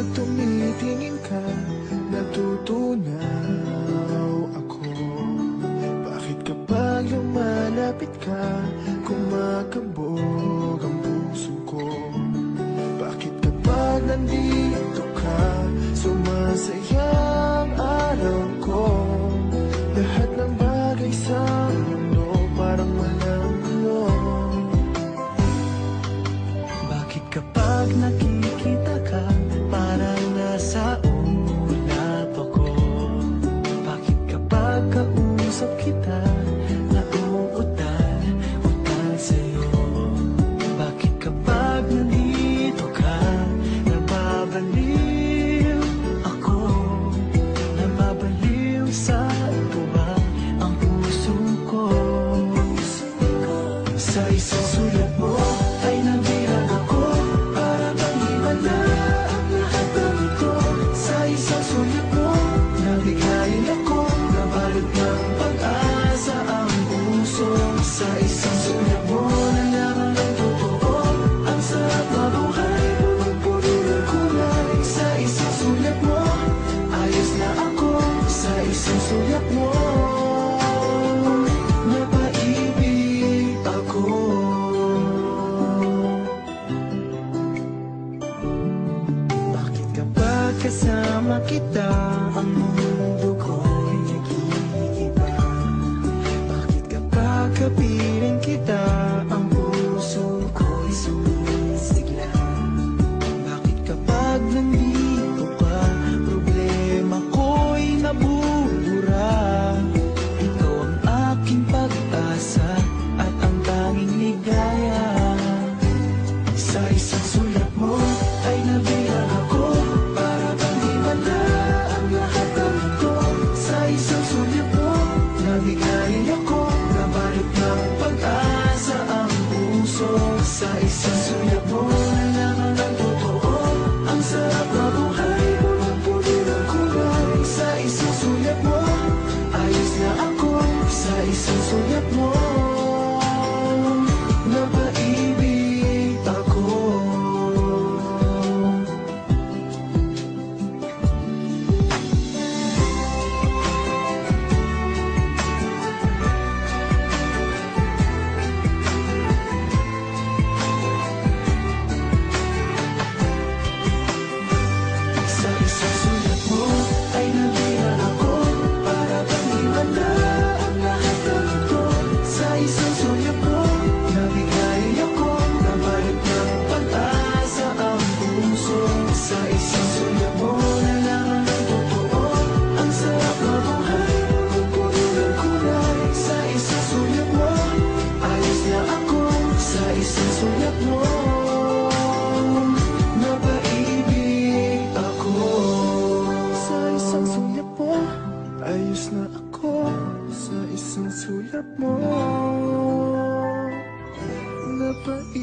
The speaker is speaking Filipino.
Kapag tumitingin ka, natutunaw ako. Bakit kapag lumalapit ka, kumakabog ang puso ko? Bakit kapag nandito ka, sumasaya ang araw ko? Lahat ng bagay sa mundo parang walang gulo. Bakit kapag nakikita ka, parang nasa ulap ako? Bakit kapag kausap kita, nauutal sa'yo? Bakit kapag nandito ka, nababaliw ako? Nababaliw sa tuwa ang puso ko. Sa isang sulat mo ay nabirag ako, para bang himala ang lahat ng ito. Sa isang sulat mo, nabigayin ako, nabalot ng pag-asa ang puso. Sa isang sulat mo, nalaman ng totoo, ang sarap mabuhay, punong-puno ng kulay. Sa isang sulat mo, ayos na ako. Sa isang sulat mo, napaibig ako. Bakit kapag kasama kita, ang mundo ko'y nag-iiba? Bakit kapag kapiling kita, ang puso ko'y sumisigla? Bakit kapag nandito ka, problema ko'y nabubura? Ikaw ang aking pag-asa at ang tanging ligaya. Sa isang sulat mo ay nabirag ako, para bang himala ang lahat ng ito. Sa isang sulat mo, nabigayin ako, nabalot ng pag-asa ang puso. Sa isang sulat mo, nalaman ng totoo, ang sarap mabuhay, punong-puno ng kulay. Sa isang sulat mo, ayos na ako. Sa isang sulat mo, napaibig ako. Sa isang sulat mo ay nabirag ako, para bang himala ang lahat ng ito. Sa isang sulat mo, nabigayin ako, nabalot ng pag-asa ang puso. Sa isang sulat mo, nalaman ng totoo, ang sarap mabuhay, punong-puno ng kulay. Sa isang sulat mo, ayos na ako. Sa isang sulat mo, napaibig ako. Sa isang sulat mo, ayos na ako. Sa isang sulat mo, napaibig